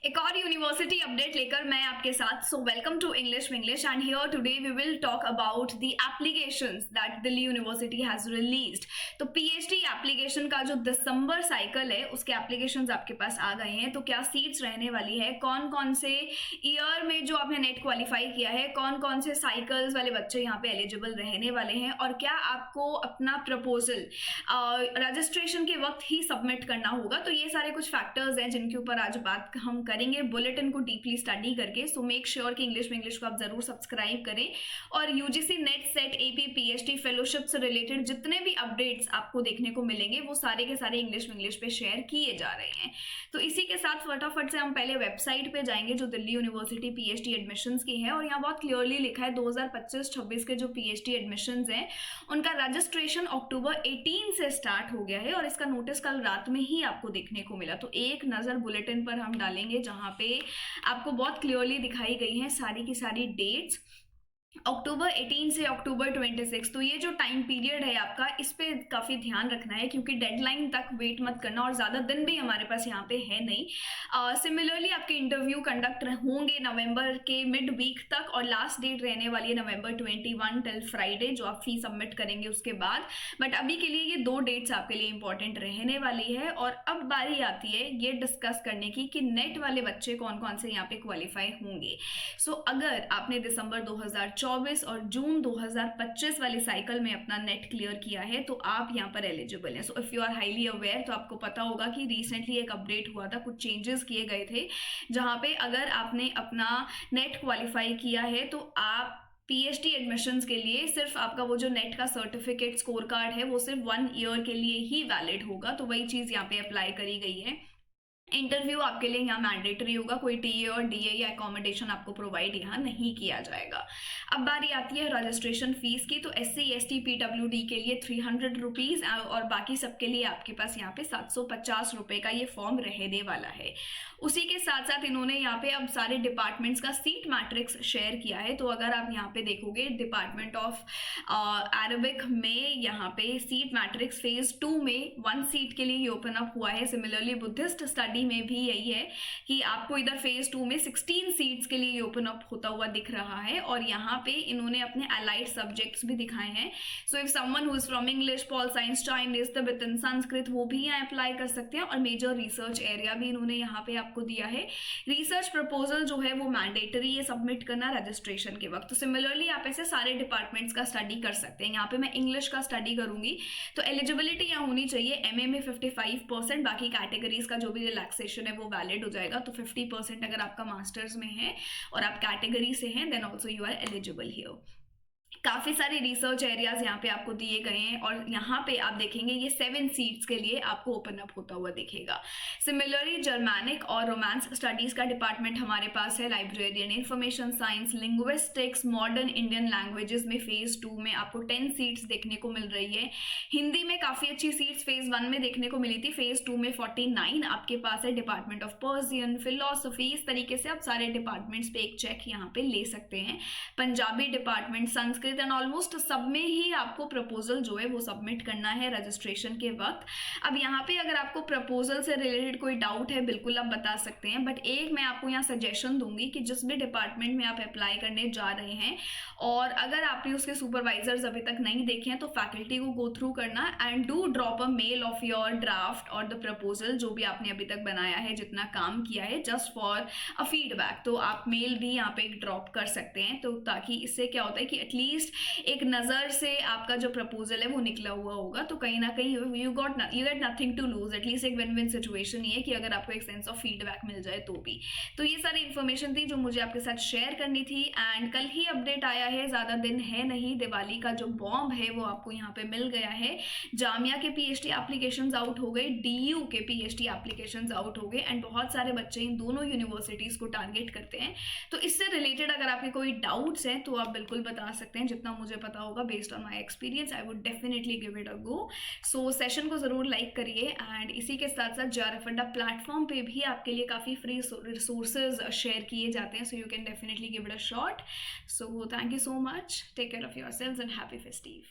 एक और university update लेकर मैं आपके साथ। So welcome to English Vinglish and here today we will talk about the applications that Delhi University has released. तो पीएचडी एप्लीकेशन का जो दिसंबर साइकिल है उसके एप्लीकेशंस आपके पास आ गए हैं। तो क्या सीट्स रहने वाली है, कौन कौन से ईयर में जो आपने नेट क्वालिफाई किया है, कौन कौन से साइकिल्स वाले बच्चे यहाँ पे एलिजिबल रहने वाले हैं, और क्या आपको अपना प्रपोजल रजिस्ट्रेशन के वक्त ही सबमिट करना होगा। तो ये सारे कुछ फैक्टर्स हैं जिनके ऊपर आज बात हम करेंगे बुलेटिन को डीपली स्टडी करके। सो मेक श्योर कि इंग्लिश में इंग्लिश को आप जरूर सब्सक्राइब करें और UGC net set AP PhD fellowship से रिलेटेड जितने भी अपडेट्स आपको देखने को मिलेंगे वो सारे के सारे इंग्लिश में इंग्लिश पे शेयर किए जा रहे हैं। तो इसी के साथ फटाफट से हम पहले वेबसाइट पे जाएंगे जो दिल्ली यूनिवर्सिटी पीएचडी एडमिशंस की है, और यहाँ बहुत क्लियरली लिखा है 2025-26 के जो पीएचडी एडमिशंस हैं उनका रजिस्ट्रेशन अक्टूबर 18 से स्टार्ट हो गया है और इसका नोटिस कल रात में ही आपको देखने को मिला। तो एक नजर बुलेटिन पर हम डालेंगे जहां पे आपको बहुत क्लियरली दिखाई गई हैं सारी की सारी डेट्स अक्टूबर 18 से अक्टूबर 26। तो ये जो टाइम पीरियड है आपका, इस पे काफ़ी ध्यान रखना है क्योंकि डेडलाइन तक वेट मत करना और ज़्यादा दिन भी हमारे पास यहाँ पे है नहीं। सिमिलरली आपके इंटरव्यू कंडक्ट होंगे नवंबर के मिड वीक तक और लास्ट डेट रहने वाली है नवंबर 21 टिल फ्राइडे जो आप फी सबमिट करेंगे उसके बाद। बट अभी के लिए ये दो डेट्स आपके लिए इंपॉर्टेंट रहने वाली है। और अब बारी आती है ये डिस्कस करने की कि नेट वाले बच्चे कौन कौन से यहाँ पे क्वालिफाई होंगे। सो अगर आपने दिसंबर 2024 और जून 2025 वाली साइकिल में अपना नेट क्लियर किया है तो आप यहाँ पर एलिजिबल हैं। So if you are highly aware तो आपको पता होगा कि रिसेंटली एक अपडेट हुआ था, कुछ चेंजेस किए गए थे जहाँ पे अगर आपने अपना नेट क्वालिफाई किया है तो आप पीएचडी एडमिशंस के लिए सिर्फ आपका वो जो नेट का सर्टिफिकेट स्कोर कार्ड है वो सिर्फ 1 ईयर के लिए ही वैलिड होगा। तो वही चीज़ यहाँ पे अप्लाई करी गई है। इंटरव्यू आपके लिए यहाँ मैंडेटरी होगा, कोई टीए और डीए या अकोमोडेशन आपको प्रोवाइड यहाँ नहीं किया जाएगा। अब बारी आती है रजिस्ट्रेशन फीस की। तो एससी एसटी पीडब्ल्यूडी के लिए 300 रुपीज़ और बाकी सबके लिए आपके पास यहाँ पे 750 रुपये का ये फॉर्म रहने वाला है। उसी के साथ साथ इन्होंने यहाँ पे अब सारे डिपार्टमेंट्स का सीट मैट्रिक्स शेयर किया है। तो अगर आप यहाँ पे देखोगे डिपार्टमेंट ऑफ अरबिक में यहाँ पे सीट मैट्रिक्स फेज 2 में 1 सीट के लिए ये ओपन अप हुआ है। सिमिलरली बुद्धिस्ट स्टडी में भी यही है कि आपको इधर फेज 2 में 16 सीट्स के लिए ओपन अप होता हुआ दिख रहा है। और यहाँ पे इन्होंने अपने अलाइड सब्जेक्ट्स भी दिखाए हैं। So if someone who is from English, pol science, Chinese, Tibetan, Sanskrit, वो भी यहाँ अप्लाई कर सकते हैं। और मेजर रिसर्च एरिया भी इन्होंने यहाँ पे आपको दिया है। रिसर्च प्रपोजल जो है वो मैंडेटरी है सबमिट करना रजिस्ट्रेशन के वक्त। तो सिमिलरली आप ऐसे सारे डिपार्टमेंट्स का स्टडी कर सकते हैं। यहाँ पे मैं इंग्लिश का स्टडी करूंगी तो एलिजिबिलिटी यहाँ होनी चाहिए एमए में 55%, बाकी कैटेगरीज का जो भी रिलैक्सेशन है वो वैलिड हो जाएगा। तो 50% अगर आपका मास्टर्स में है और आप कैटेगरी से हैं then also you are eligible here. काफ़ी सारे रिसर्च एरियाज यहाँ पे आपको दिए गए हैं और यहाँ पे आप देखेंगे ये 7 सीट्स के लिए आपको ओपन अप होता हुआ दिखेगा। सिमिलरली जर्मैनिक और रोमांस स्टडीज़ का डिपार्टमेंट हमारे पास है। Librarian, information science, linguistics, modern Indian languages में फेज 2 में आपको 10 सीट्स देखने को मिल रही है। हिंदी में काफ़ी अच्छी सीट्स फेज 1 में देखने को मिली थी, फेज 2 में 49 आपके पास है। डिपार्टमेंट ऑफ पर्सियन, फिलोसफी, इस तरीके से आप सारे डिपार्टमेंट्स पे एक चेक यहाँ पे ले सकते हैं। Punjabi department, Sanskrit and almost सब में ही आपको प्रपोजल जो है वो सबमिट करना है रजिस्ट्रेशन के वक्त। अब यहाँ पे अगर आपको प्रपोजल से रिलेटेड कोई डाउट है बिल्कुल आप बता सकते हैं, बट एक मैं आपको यहाँ सजेशन दूंगी कि जिस भी डिपार्टमेंट में आप अप्लाई करने जा रहे हैं और अगर आपने उसके सुपरवाइजर्स अभी तक नहीं देखे हैं तो फैकल्टी को गो थ्रू करना and do drop a mail of your draft और द प्रपोजल जो भी आपने अभी तक बनाया है, जितना काम किया है, जस्ट फॉर अ फीडबैक। तो आप मेल भी यहाँ पे ड्रॉप कर सकते हैं। तो ताकि इससे क्या होता है कि एटलीस्ट एक नजर से आपका जो प्रपोजल है वो निकला हुआ होगा। तो कहीं ना कहीं you get nothing to lose. At least एक विन विन सिचुएशन ये है कि अगर आपको एक सेंस ऑफ फीडबैक मिल जाए तो भी। तो ये सारी इन्फॉर्मेशन थी जो मुझे आपके साथ शेयर करनी थी एंड कल ही अपडेट आया है, ज़्यादा दिन है नहीं। दिवाली का जो बॉम्ब है वो आपको यहाँ पे मिल गया है। जामिया के पीएचडी एप्लीकेशंस आउट हो गए, डीयू के पीएचडी एप्लीकेशंस आउट हो गए एंड बहुत सारे बच्चे इन दोनों यूनिवर्सिटीज़ को टारगेट करते हैं। तो इससे रिलेटेड अगर आपके कोई डाउट्स हैं तो आप बिल्कुल बता सकते हैं। जितना मुझे पता होगा based on my experience I would definitely give it a go. So session को ज़रूर लाइक करिए एंड इसी के साथ साथ JRF अड्डा प्लेटफॉर्म पे भी आपके लिए काफ़ी फ्री रिसोर्सेज शेयर किए जाते हैं। So you can definitely give it a shot. So thank you so much, take care of yourselves and happy festive.